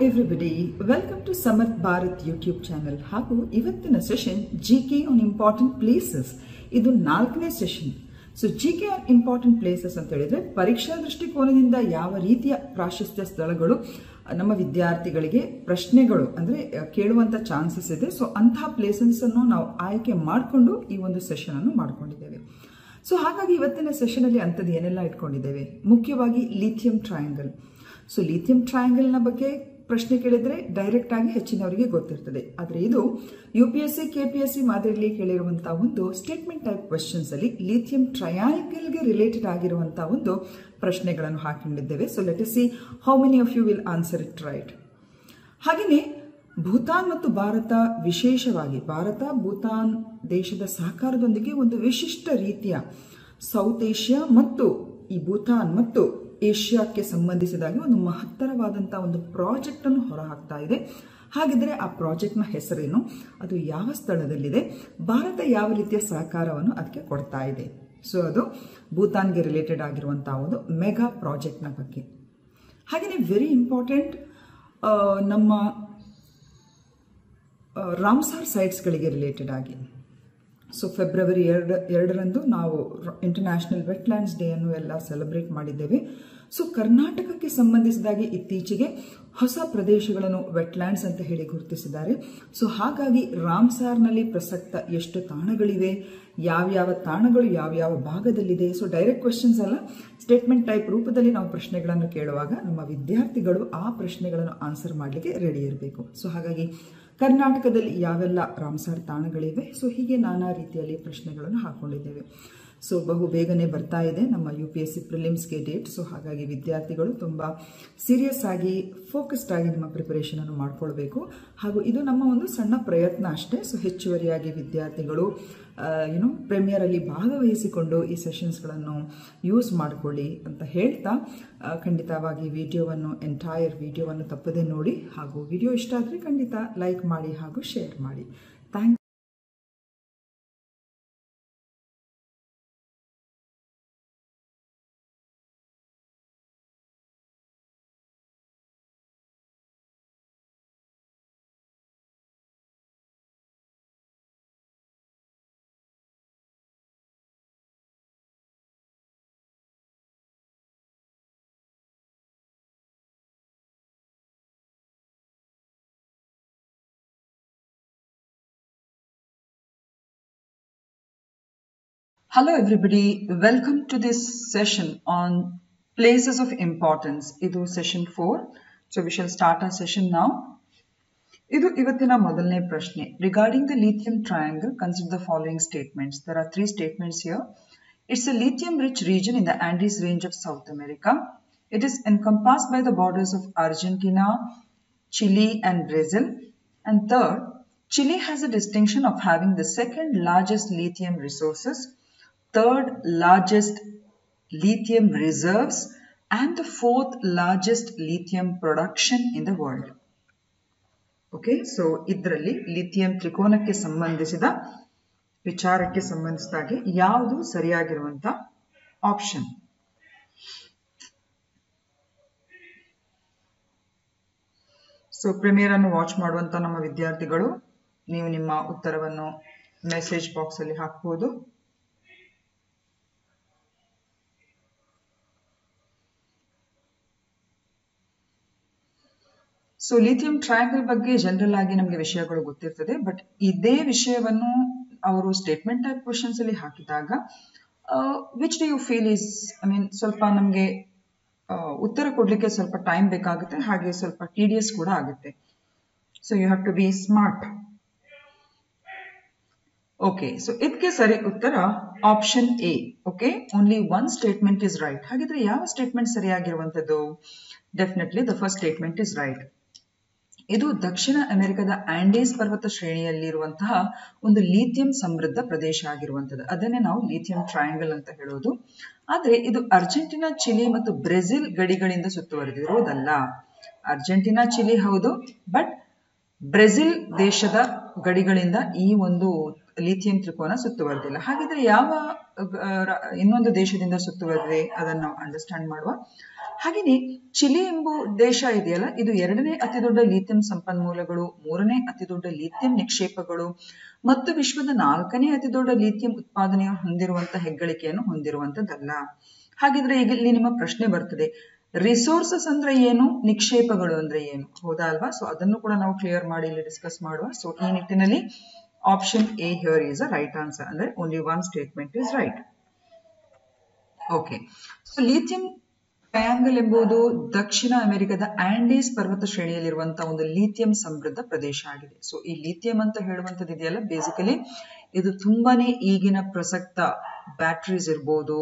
everybody, welcome to Samarth Bharat YouTube channel. ಹಾಗೂ ಇವತ್ತಿನ session GK on important places. ಇದು 4ನೇ session. So GK on important places ಅಂತ ಹೇಳಿದ್ರೆ ಪರೀಕ್ಷಾ ದೃಷ್ಟಿಕೋನದಿಂದ ಯಾವ ರೀತಿಯ ಪ್ರಾಶಸ್ತ್ಯ ಸ್ಥಳಗಳು ನಮ್ಮ ವಿದ್ಯಾರ್ಥಿಗಳಿಗೆ ಪ್ರಶ್ನೆಗಳು ಅಂದ್ರೆ ಕೇಳುವಂತ ಚಾನ್ಸಸ್ ಇದೆ. ಸೊ ಅಂತಹ ಪ್ಲೇಸಸ್ ಅನ್ನು ನಾವು ಆಯ್ಕೆ ಮಾಡಿಕೊಂಡು ಈ ಒಂದು ಸೆಷನ್ ಅನ್ನು ಮಾಡ್ಕೊಂಡಿದ್ದೇವೆ. ಸೊ ಹಾಗಾಗಿ ಇವತ್ತಿನ ಸೆಷನ್ ಅಲ್ಲಿ ಅಂತದ್ದು ಏನೆಲ್ಲ ಇಟ್ಕೊಂಡಿದ್ದೇವೆ, ಮುಖ್ಯವಾಗಿ lithium triangle. So lithium triangle ನ ಬಗ್ಗೆ ಪ್ರಶ್ನೆ ಕೇಳಿದ್ರೆ ಡೈರೆಕ್ಟ್ ಆಗಿ ಹೆಚ್ಚಿನವರಿಗೆ ಗೊತ್ತಿರ್ತದೆ. ಆದರೆ ಇದು UPSC KPSC ಮಾದರಿಯಲ್ಲಿ ಕೇಳಿರುವಂತಹ ಒಂದು ಸ್ಟೇಟ್ಮೆಂಟ್ ಟೈಪ್ ಕ್ವೆಶ್ಚನ್ಸ್ ಅಲ್ಲಿ ಲಿಥಿಯಂ ಟ್ರಯಾಂಗಲ್ಗೆ ರಿಲೇಟೆಡ್ ಆಗಿರುವಂತಹ ಒಂದು ಪ್ರಶ್ನೆಗಳನ್ನು ಹಾಕೊಂಡಿದ್ದೇವೆ. So let us see how many of you will answer it right. ಹಾಗೆಯೇ ಭೂತಾನ್ ಮತ್ತು ಭಾರತ, ವಿಶೇಷವಾಗಿ ಭಾರತ ಭೂತಾನ್ ದೇಶದ ಸಹಕಾರದೊಂದಿಗೆ ಒಂದು ವಿಶಿಷ್ಟ ರೀತಿಯ ಸೌತ್ ಏಷ್ಯಾ ಮತ್ತು ಈ ಭೂತಾನ್ ಮತ್ತು ಏಷ್ಯಾಕ್ಕೆ ಸಂಬಂಧಿಸಿದಾಗಿ ಒಂದು ಮಹತ್ತರವಾದಂತಹ ಒಂದು ಪ್ರಾಜೆಕ್ಟ್ ಅನ್ನು ಹೊರಹಾಕ್ತಾ ಇದೆ. ಹಾಗಿದ್ರೆ ಆ ಪ್ರಾಜೆಕ್ಟ್ನ ಹೆಸರೇನು, ಅದು ಯಾವ ಸ್ಥಳದಲ್ಲಿದೆ, ಭಾರತ ಯಾವ ರೀತಿಯ ಸಹಕಾರವನ್ನು ಅದಕ್ಕೆ ಕೊಡ್ತಾ ಇದೆ. ಸೊ ಅದು ಭೂತಾನ್ಗೆ ರಿಲೇಟೆಡ್ ಆಗಿರುವಂತಹ ಒಂದು ಮೆಗಾ ಪ್ರಾಜೆಕ್ಟ್ನ ಬಗ್ಗೆ. ಹಾಗೆಯೇ ವೆರಿ ಇಂಪಾರ್ಟೆಂಟ್, ನಮ್ಮ ರಾಮ್ಸಾರ್ ಸೈಟ್ಸ್ಗಳಿಗೆ ರಿಲೇಟೆಡ್ ಆಗಿ. ಸೊ ಫೆಬ್ರವರಿ 2ರಂದು ನಾವು ಇಂಟರ್ನ್ಯಾಷನಲ್ ವೆಟ್ಲ್ಯಾಂಡ್ಸ್ ಡೇ ಅನ್ನು ಎಲ್ಲ ಸೆಲೆಬ್ರೇಟ್ ಮಾಡಿದ್ದೇವೆ. ಸೊ ಕರ್ನಾಟಕಕ್ಕೆ ಸಂಬಂಧಿಸಿದಾಗಿ ಇತ್ತೀಚೆಗೆ ಹೊಸ ಪ್ರದೇಶಗಳನ್ನು ವೆಟ್ಲ್ಯಾಂಡ್ಸ್ ಅಂತ ಹೇಳಿ ಗುರುತಿಸಿದ್ದಾರೆ. ಸೊ ಹಾಗಾಗಿ ರಾಮ್ಸಾರ್ನಲ್ಲಿ ಪ್ರಸಕ್ತ ಎಷ್ಟು ತಾಣಗಳಿವೆ, ಯಾವ್ಯಾವ ತಾಣಗಳು ಯಾವ್ಯಾವ ಭಾಗದಲ್ಲಿದೆ. ಸೊ ಡೈರೆಕ್ಟ್ ಕ್ವೆಶ್ಚನ್ಸ್ ಅಲ್ಲ, ಸ್ಟೇಟ್ಮೆಂಟ್ ಟೈಪ್ ರೂಪದಲ್ಲಿ ನಾವು ಪ್ರಶ್ನೆಗಳನ್ನು ಕೇಳುವಾಗ ನಮ್ಮ ವಿದ್ಯಾರ್ಥಿಗಳು ಆ ಪ್ರಶ್ನೆಗಳನ್ನು ಆನ್ಸರ್ ಮಾಡಲಿಕ್ಕೆ ರೆಡಿ ಇರಬೇಕು. ಸೊ ಹಾಗಾಗಿ ಕರ್ನಾಟಕದಲ್ಲಿ ಯಾವೆಲ್ಲ ರಾಮ್ಸಾರ್ ತಾಣಗಳಿವೆ, ಸೊ ಹೀಗೆ ನಾನಾ ರೀತಿಯಲ್ಲಿ ಪ್ರಶ್ನೆಗಳನ್ನು ಹಾಕೊಂಡಿದ್ದೇವೆ. ಸೊ ಬಹು ಬೇಗನೆ ಬರ್ತಾ ಇದೆ ನಮ್ಮ UPSC ಪ್ರಿಲಿಮ್ಸ್ಗೆ ಡೇಟ್. ಸೊ ಹಾಗಾಗಿ ವಿದ್ಯಾರ್ಥಿಗಳು ತುಂಬ ಸೀರಿಯಸ್ ಆಗಿ ಫೋಕಸ್ಡ್ ಆಗಿ ನಿಮ್ಮ ಪ್ರಿಪರೇಷನ್ ಅನ್ನು ಮಾಡ್ಕೊಳ್ಬೇಕು. ಹಾಗೂ ಇದು ನಮ್ಮ ಒಂದು ಸಣ್ಣ ಪ್ರಯತ್ನ ಅಷ್ಟೇ. ಸೊ ಹೆಚ್ಚುವರಿಯಾಗಿ ವಿದ್ಯಾರ್ಥಿಗಳು ಪ್ರೀಮಿಯರ್ ಅಲ್ಲಿ ಭಾಗವಹಿಸಿಕೊಂಡು ಈ ಸೆಷನ್ಸ್ಗಳನ್ನು ಯೂಸ್ ಮಾಡಿಕೊಳ್ಳಿ ಅಂತ ಹೇಳ್ತಾ, ಖಂಡಿತವಾಗಿ ಎಂಟೈರ್ ವಿಡಿಯೋವನ್ನು ತಪ್ಪದೆ ನೋಡಿ. ಹಾಗೂ ವಿಡಿಯೋ ಇಷ್ಟ ಆದರೆ ಖಂಡಿತ ಲೈಕ್ ಮಾಡಿ ಹಾಗೂ ಶೇರ್ ಮಾಡಿ. Thank Hello everybody, welcome to this session on places of importance. Idu session 4. So we shall start our session now. Idu ivattina modalne prashne. Regarding the lithium triangle, consider the following statements. There are 3 statements here. It's a lithium rich region in the Andes range of South America. It is encompassed by the borders of Argentina, Chile and Brazil. And third, Chile has a distinction of having the second largest lithium resources, third largest lithium reserves and the 4th largest lithium production in the world. Okay, so idರಲ್ಲಿ lithium ತ್ರಿಕೋನಕ್ಕೆ ಸಂಬಂಧಿಸಿದ ವಿಚಾರಕ್ಕೆ ಸಂಬಂಧಿಸಿದಾಗೆ ಯಾವುದು ಸರಿಯಾಗಿರುವಂತ option. So premier ಅನ್ನು watch ಮಾಡುವಂತ ನಮ್ಮ ವಿದ್ಯಾರ್ಥಿಗಳು, ನೀವು ನಿಮ್ಮ ಉತ್ತರವನ್ನು ಮೆಸೇಜ್ ಬಾಕ್ಸ್ ಅಲ್ಲಿ ಹಾಕಬಹುದು. ಸೊ ಲಿಥಿಯಂ ಟ್ರಯಾಂಗಲ್ ಬಗ್ಗೆ ಜನರಲ್ ಆಗಿ ನಮಗೆ ವಿಷಯಗಳು ಗೊತ್ತಿರ್ತದೆ. ಬಟ್ ಇದೇ ವಿಷಯವನ್ನು ಅವರು ಸ್ಟೇಟ್ಮೆಂಟ್ ಟೈಪ್ ಕ್ವೆಶ್ಚನ್ಸ್ ಅಲ್ಲಿ ಹಾಕಿದಾಗ which do you feel is, ಸ್ವಲ್ಪ ನಮಗೆ ಉತ್ತರ ಕೊಡ್ಲಿಕ್ಕೆ ಸ್ವಲ್ಪ ಟೈಮ್ ಬೇಕಾಗುತ್ತೆ, ಹಾಗೆ ಸ್ವಲ್ಪ tedious ಕೂಡ ಆಗುತ್ತೆ. So you have to be smart. Okay, so ಇದಕ್ಕೆ ಸರಿ ಉತ್ತರ option A. Okay, only 1 statement is right. ಹಾಗಿದ್ರೆ ಯಾವ ಸ್ಟೇಟ್ಮೆಂಟ್ ಸರಿಯಾಗಿರುವಂತದ್ದು? Definitely the first statement is right. ಇದು ದಕ್ಷಿಣ ಅಮೆರಿಕದ ಆಂಡೇಸ್ ಪರ್ವತ ಶ್ರೇಣಿಯಲ್ಲಿರುವಂತಹ ಒಂದು ಲಿಥಿಯಂ ಸಮೃದ್ಧ ಪ್ರದೇಶ ಆಗಿರುವಂತದ್ದು. ಅದನ್ನೇ ನಾವು ಲಿಥಿಯಂ ಟ್ರಯಾಂಗಲ್ ಅಂತ ಹೇಳೋದು. ಆದ್ರೆ ಇದು ಅರ್ಜೆಂಟಿನಾ, ಚಿಲಿ ಮತ್ತು ಬ್ರೆಜಿಲ್ ಗಡಿಗಳಿಂದ ಸುತ್ತುವರೆದಿರುವುದಲ್ಲ. ಅರ್ಜೆಂಟಿನಾ, ಚಿಲಿ ಹೌದು, ಬಟ್ ಬ್ರೆಜಿಲ್ ದೇಶದ ಗಡಿಗಳಿಂದ ಈ ಒಂದು ಲಿಥಿಯಂ ತ್ರಿಕೋನ ಸುತ್ತುವರೆದಿಲ್ಲ. ಹಾಗಿದ್ರೆ ಯಾವ ಇನ್ನೊಂದು ದೇಶದಿಂದ ಸುತ್ತುವರೆದಿದೆ ಅದನ್ನು ನಾವು ಅಂಡರ್ಸ್ಟ್ಯಾಂಡ್ ಮಾಡುವ. ಹಾಗೆಯೇ ಚಿಲಿ ಎಂಬ ದೇಶ ಇದೆಯಲ್ಲ, ಇದು 2ನೇ ಅತಿ ದೊಡ್ಡ ಲಿಥಿಯಂ ಸಂಪನ್ಮೂಲಗಳು, 3ನೇ ಅತಿ ದೊಡ್ಡ ಲಿಥಿಯಂ ನಿಕ್ಷೇಪಗಳು ಮತ್ತು ವಿಶ್ವದ 4ನೇ ಅತಿ ದೊಡ್ಡ ಲಿಥಿಯಂ ಉತ್ಪಾದನೆಯನ್ನು ಹೊಂದಿರುವಂತಹ ಹೆಗ್ಗಳಿಕೆಯನ್ನು ಹೊಂದಿರುವಂತದ್ದಲ್ಲ. ಹಾಗಿದ್ರೆ ಈಗ ಇಲ್ಲಿ ನಿಮ್ಮ ಪ್ರಶ್ನೆ ಬರ್ತದೆ, ರಿಸೋರ್ಸಸ್ ಅಂದ್ರೆ ಏನು, ನಿಕ್ಷೇಪಗಳು ಅಂದ್ರೆ ಏನು, ಹೌದಾ ಅಲ್ವಾ? ಸೊ ಅದನ್ನು ಕೂಡ ನಾವು ಕ್ಲಿಯರ್ ಮಾಡಿ ಇಲ್ಲಿ ಡಿಸ್ಕಸ್ ಮಾಡುವ. ಸೊ ಈ ನಿಟ್ಟಿನಲ್ಲಿ option A here is a right answer. ಅಂದ್ರೆ only one statement is right. Okay, so lithium triangle ಎಂಬುದು ದಕ್ಷಿಣ ಅಮೆರಿಕದ ಆಂಡೀಸ್ ಪರ್ವತ ಶ್ರೇಣಿಯಲ್ಲಿರುವಂತಹ ಒಂದು ಲಿಥಿಯಂ ಸಮೃದ್ಧ ಪ್ರದೇಶ ಆಗಿದೆ. ಸೊ ಈ ಲಿಥಿಯಂ ಅಂತ ಹೇಳುವಂತದ್ದು ಇದೆಯಲ್ಲ, ಬೇಸಿಕಲಿ ಇದು ತುಂಬಾನೇ ಈಗಿನ ಪ್ರಸಕ್ತ ಬ್ಯಾಟರೀಸ್ ಇರ್ಬೋದು,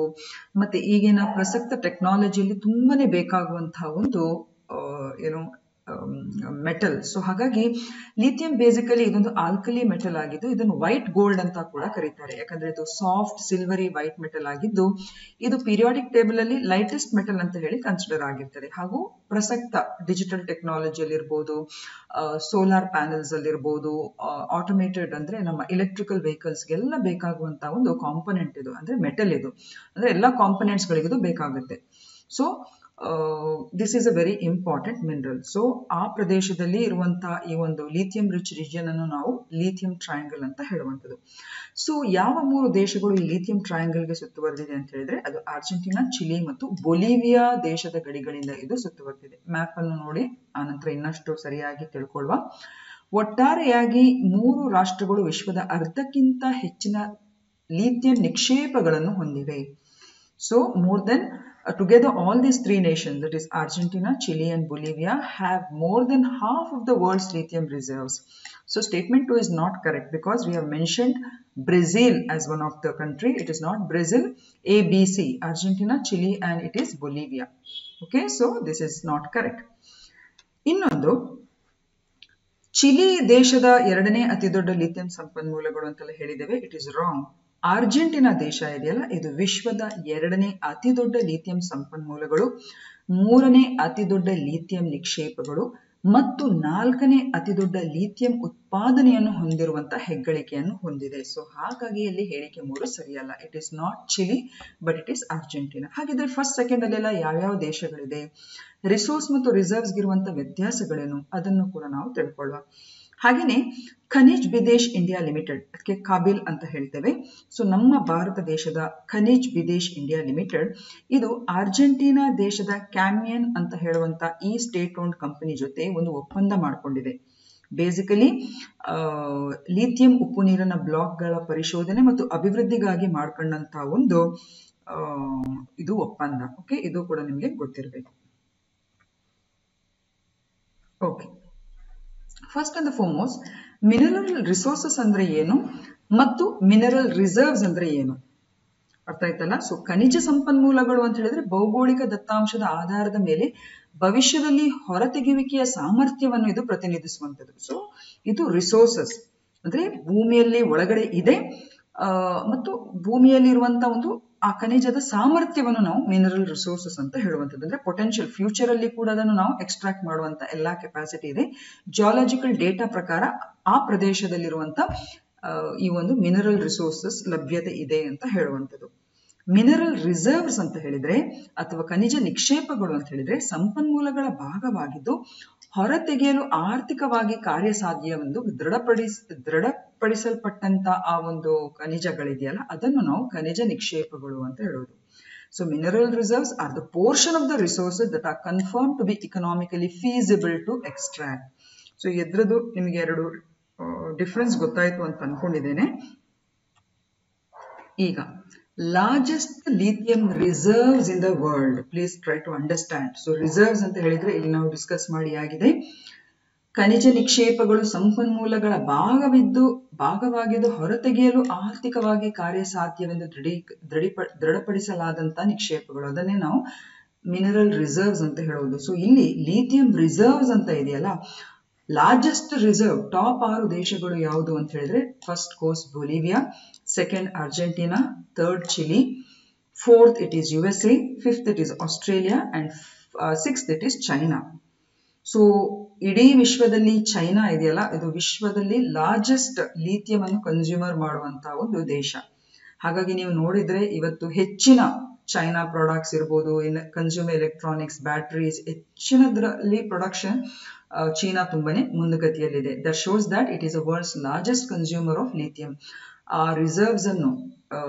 ಮತ್ತೆ ಈಗಿನ ಪ್ರಸಕ್ತ ಟೆಕ್ನಾಲಜಿಯಲ್ಲಿ ತುಂಬಾನೇ ಬೇಕಾಗುವಂತಹ ಒಂದು ಏನು ಮೆಟಲ್. ಸೊ ಹಾಗಾಗಿ ಲಿಥಿಯಂ ಬೇಸಿಕಲಿ ಇದೊಂದು ಆಲ್ಕಲಿ ಮೆಟಲ್ ಆಗಿದ್ದು ಇದನ್ನು ವೈಟ್ ಗೋಲ್ಡ್ ಅಂತ ಕೂಡ ಕರೀತಾರೆ. ಯಾಕಂದ್ರೆ ಇದು ಸಾಫ್ಟ್ ಸಿಲ್ವರಿ ವೈಟ್ ಮೆಟಲ್ ಆಗಿದ್ದು ಇದು ಪೀರಿಯಾಡಿಕ್ ಟೇಬಲ್ ಅಲ್ಲಿ ಲೈಟೆಸ್ಟ್ ಮೆಟಲ್ ಅಂತ ಹೇಳಿ ಕನ್ಸಿಡರ್ ಆಗಿರ್ತದೆ. ಹಾಗೂ ಪ್ರಸಕ್ತ ಡಿಜಿಟಲ್ ಟೆಕ್ನಾಲಜಿಯಲ್ಲಿ ಇರ್ಬೋದು, ಸೋಲಾರ್ ಪ್ಯಾನೆಲ್ಸ್ ಅಲ್ಲಿ ಇರ್ಬೋದು, ಆಟೋಮೇಟೆಡ್ ಅಂದ್ರೆ ನಮ್ಮ ಎಲೆಕ್ಟ್ರಿಕಲ್ ವೆಹಿಕಲ್ಸ್ಗೆಲ್ಲ ಬೇಕಾಗುವಂತಹ ಒಂದು ಕಾಂಪೊನೆಂಟ್ ಇದು, ಅಂದ್ರೆ ಮೆಟಲ್ ಇದು, ಅಂದ್ರೆ ಎಲ್ಲಾ ಕಾಂಪೊನೆಂಟ್ಸ್ ಗಳಿಗೆ ಇದು ಬೇಕಾಗುತ್ತೆ. So this is a very important mineral. So ಆ ಪ್ರದೇಶದಲ್ಲಿ ಇರುವಂತಹ ಈ ಒಂದು ಲಿಥಿಯಂ ರಿಚ್ ರೀಜಿಯನ್ ಅನ್ನು ನಾವು ಲಿಥಿಯಂ ಟ್ರಯಾಂಗಲ್ ಅಂತ ಹೇಳುವಂಥದ್ದು. ಸೊ ಯಾವ 3 ದೇಶಗಳು ಈ ಲಿಥಿಯಂ ಟ್ರಯಾಂಗಲ್ಗೆ ಸುತ್ತುವರೆದಿದೆ ಅಂತ ಹೇಳಿದ್ರೆ ಅದು ಅರ್ಜೆಂಟೀನಾ, ಚಿಲಿ ಮತ್ತು ಬೊಲಿವಿಯಾ ದೇಶದ ಗಡಿಗಳಿಂದ ಇದು ಸುತ್ತುವರೆದಿದೆ. ಮ್ಯಾಪ್ ಅನ್ನು ನೋಡಿ ಆನಂತರ ಇನ್ನಷ್ಟು ಸರಿಯಾಗಿ ತಿಳ್ಕೊಳ್ಳುವ. ಒಟ್ಟಾರೆಯಾಗಿ 3 ರಾಷ್ಟ್ರಗಳು ವಿಶ್ವದ ಅರ್ಧಕ್ಕಿಂತ ಹೆಚ್ಚಿನ ಲಿಥಿಯಂ ನಿಕ್ಷೇಪಗಳನ್ನು ಹೊಂದಿವೆ. So more than together all these 3 nations, that is Argentina, Chile and Bolivia, have more than half of the world's lithium reserves. So statement 2 is not correct because we have mentioned Brazil as one of the country. It is not Brazil, A, B, C, Argentina, Chile and it is Bolivia. Okay, so this is not correct. ಇನ್ನೊಂದು, Chile ದೇಶದ 2ನೇ ಅತಿ ದೊಡ್ಡ lithium ಸಂಪನ್ಮೂಲಗಳು ಅಂತೆಲ್ಲ ಹೇಳಿದ್ದೇವೆ. It is wrong. Argentina ದೇಶ ಇದೆಯಲ್ಲ, ಇದು ವಿಶ್ವದ 2ನೇ ಅತಿ ದೊಡ್ಡ ಲಿಥಿಯಂ ಸಂಪನ್ಮೂಲಗಳು, 3ನೇ ಅತಿ ದೊಡ್ಡ ಲಿಥಿಯಂ ನಿಕ್ಷೇಪಗಳು ಮತ್ತು 4ನೇ ಅತಿ ದೊಡ್ಡ ಲಿಥಿಯಂ ಉತ್ಪಾದನೆಯನ್ನು ಹೊಂದಿರುವಂತಹ ಹೆಗ್ಗಳಿಕೆಯನ್ನು ಹೊಂದಿದೆ. ಸೊ ಹಾಗಾಗಿ ಇಲ್ಲಿ ಹೇಳಿಕೆ 3 ಸರಿಯಲ್ಲ. It is not Chile but it is Argentina. ಹಾಗಿದ್ರೆ ಫಸ್ಟ್ ಸೆಕೆಂಡ್ ಅಲ್ಲೆಲ್ಲ ಯಾವ್ಯಾವ ದೇಶಗಳಿದೆ, ರಿಸೋರ್ಸ್ ಮತ್ತು ರಿಸರ್ವ್ಸ್ ಇರುವಂತಹ ವ್ಯತ್ಯಾಸಗಳೇನು ಅದನ್ನು ಕೂಡ ನಾವು ತಿಳ್ಕೊಳ್ಳುವ. ಹಾಗೇನೆ ಖನಿಜ್ ಬಿದೇಶ್ ಇಂಡಿಯಾ ಲಿಮಿಟೆಡ್, ಅದಕ್ಕೆ ಕಾಬಿಲ್ ಅಂತ ಹೇಳ್ತೇವೆ. ಸೊ ನಮ್ಮ ಭಾರತ ದೇಶದ ಖನಿಜ್ ಬಿದೇಶ್ ಇಂಡಿಯಾ ಲಿಮಿಟೆಡ್ ಇದು ಅರ್ಜೆಂಟೀನಾ ದೇಶದ ಕ್ಯಾಮಿಯನ್ ಅಂತ ಹೇಳುವಂತ ಈ ಸ್ಟೇಟ್ ಓನ್ಡ್ ಕಂಪನಿ ಜೊತೆ ಒಂದು ಒಪ್ಪಂದ ಮಾಡಿಕೊಂಡಿದೆ. ಬೇಸಿಕಲಿ ಲಿಥಿಯಂ ಉಪ್ಪು ನೀರಿನ ಬ್ಲಾಕ್ಗಳ ಪರಿಶೋಧನೆ ಮತ್ತು ಅಭಿವೃದ್ಧಿಗಾಗಿ ಮಾಡ್ಕೊಂಡಂತಹ ಒಂದು ಇದು ಒಪ್ಪಂದ. ಓಕೆ, ಇದು ಕೂಡ ನಿಮಗೆ ಗೊತ್ತಿರಬೇಕು. Okay, first and foremost mineral resources ಅಂದ್ರೆ ಏನು ಮತ್ತು ಮಿನರಲ್ ರಿಸರ್ವ್ಸ್ ಅಂದ್ರೆ ಏನು ಅರ್ಥ ಆಯ್ತಲ್ಲ. ಸೊ ಖನಿಜ ಸಂಪನ್ಮೂಲಗಳು ಅಂತ ಹೇಳಿದ್ರೆ ಭೌಗೋಳಿಕ ದತ್ತಾಂಶದ ಆಧಾರದ ಮೇಲೆ ಭವಿಷ್ಯದಲ್ಲಿ ಹೊರತೆಗೆಯುವಿಕೆಯ ಸಾಮರ್ಥ್ಯವನ್ನು ಇದು ಪ್ರತಿನಿಧಿಸುವಂಥದ್ದು. ಸೊ ಇದು ರಿಸೋರ್ಸಸ್ ಅಂದ್ರೆ ಭೂಮಿಯಲ್ಲಿ ಒಳಗಡೆ ಇದೆ ಮತ್ತು ಭೂಮಿಯಲ್ಲಿ ಇರುವಂತಹ ಒಂದು ಆ ಖನಿಜದ ಸಾಮರ್ಥ್ಯವನ್ನು ನಾವು ಮಿನರಲ್ ರಿಸೋರ್ಸಸ್ ಅಂತ ಹೇಳುವಂಥದ್ದು. ಅಂದ್ರೆ ಪೊಟೆನ್ಶಿಯಲ್, ಫ್ಯೂಚರ್ ಅಲ್ಲಿ ಕೂಡ ಅದನ್ನು ನಾವು ಎಕ್ಸ್ಟ್ರಾಕ್ಟ್ ಮಾಡುವಂತ ಎಲ್ಲಾ ಕೆಪಾಸಿಟಿ ಇದೆ. ಜಿಯಾಲಜಿಕಲ್ ಡೇಟಾ ಪ್ರಕಾರ ಆ ಪ್ರದೇಶದಲ್ಲಿರುವಂತ ಈ ಒಂದು ಮಿನರಲ್ ರಿಸೋರ್ಸಸ್ ಲಭ್ಯತೆ ಇದೆ ಅಂತ ಹೇಳುವಂಥದ್ದು. ಮಿನರಲ್ ರಿಸರ್ವ್ಸ್ ಅಂತ ಹೇಳಿದ್ರೆ ಅಥವಾ ಖನಿಜ ನಿಕ್ಷೇಪಗಳು ಅಂತ ಹೇಳಿದ್ರೆ ಸಂಪನ್ಮೂಲಗಳ ಭಾಗವಾಗಿದ್ದು ಹೊರತೆಗೆಯಲು ಆರ್ಥಿಕವಾಗಿ ಕಾರ್ಯಸಾಧ್ಯವೆಂದು ದೃಢಪಡಿಸಲ್ಪಟ್ಟಂತ ಆ ಒಂದು ಖನಿಜಗಳಿದೆಯಲ್ಲ ಅದನ್ನು ನಾವು ಖನಿಜ ನಿಕ್ಷೇಪಗಳು ಅಂತ ಹೇಳೋದು. So mineral reserves are the portion of the resources that are confirm to be economically feasible to extract. So ಎದ್ರದ್ದು ನಿಮಗೆ 2 ಡಿಫರೆನ್ಸ್ ಗೊತ್ತಾಯ್ತು ಅಂತ ಅನ್ಕೊಂಡಿದ್ದೇನೆ. ಈಗ largest lithium reserves in the world, please try to understand. So reserves ಅಂತ ಹೇಳಿದ್ರೆ ಇಲ್ಲಿ ನಾವು discuss ಮಾಡಿ ಆಗಿದೆ. ಖನಿಜ ನಿಕ್ಷೇಪಗಳು ಸಂಪನ್ಮೂಲಗಳ ಭಾಗವಾಗಿದ್ದು ಹೊರತೆಗೆಯಲು ಆರ್ಥಿಕವಾಗಿ ಕಾರ್ಯಸಾಧ್ಯವೆಂದು ದೃಢಪಡಿಸಲಾದಂತಹ ನಿಕ್ಷೇಪಗಳು, ಅದನ್ನೇ ನಾವು ಮಿನರಲ್ ರಿಸರ್ವ್ಸ್ ಅಂತ ಹೇಳೋದು. ಸೊ ಇಲ್ಲಿ ಲಿಥಿಯಂ ರಿಸರ್ವ್ಸ್ ಅಂತ ಇದೆಯಲ್ಲ, ಲಾರ್ಜೆಸ್ಟ್ ರಿಸರ್ವ್ ಟಾಪ್ 6 ದೇಶಗಳು ಯಾವುದು ಅಂತ ಹೇಳಿದ್ರೆ first course Bolivia, second Argentina, third Chile, fourth it is USA, fifth it is Australia and sixth it is China. So ಇಡೀ ವಿಶ್ವದಲ್ಲಿ ಚೈನಾ ಇದೆಯಲ್ಲ, ಇದು ವಿಶ್ವದಲ್ಲಿ ಲಾರ್ಜೆಸ್ಟ್ ಲಿಥಿಯಂ ಅನ್ನು ಕನ್ಸ್ಯೂಮರ್ ಮಾಡುವಂತಹ ಒಂದು ದೇಶ. ಹಾಗಾಗಿ ನೀವು ನೋಡಿದ್ರೆ ಇವತ್ತು ಹೆಚ್ಚಿನ ಚೈನಾ ಪ್ರಾಡಕ್ಟ್ಸ್ ಇರ್ಬೋದು, ಕನ್ಸ್ಯೂಮರ್ ಎಲೆಕ್ಟ್ರಾನಿಕ್ಸ್, ಬ್ಯಾಟರೀಸ್, ಹೆಚ್ಚಿನದ್ರಲ್ಲಿ ಪ್ರೊಡಕ್ಷನ್ ಚೀನಾ ತುಂಬಾನೇ ಮುಂದಗತಿಯಲ್ಲಿದೆ. That shows that it is a world's largest consumer of lithium. ಆ ರಿಸರ್ವ್ಸ್ ಅನ್ನು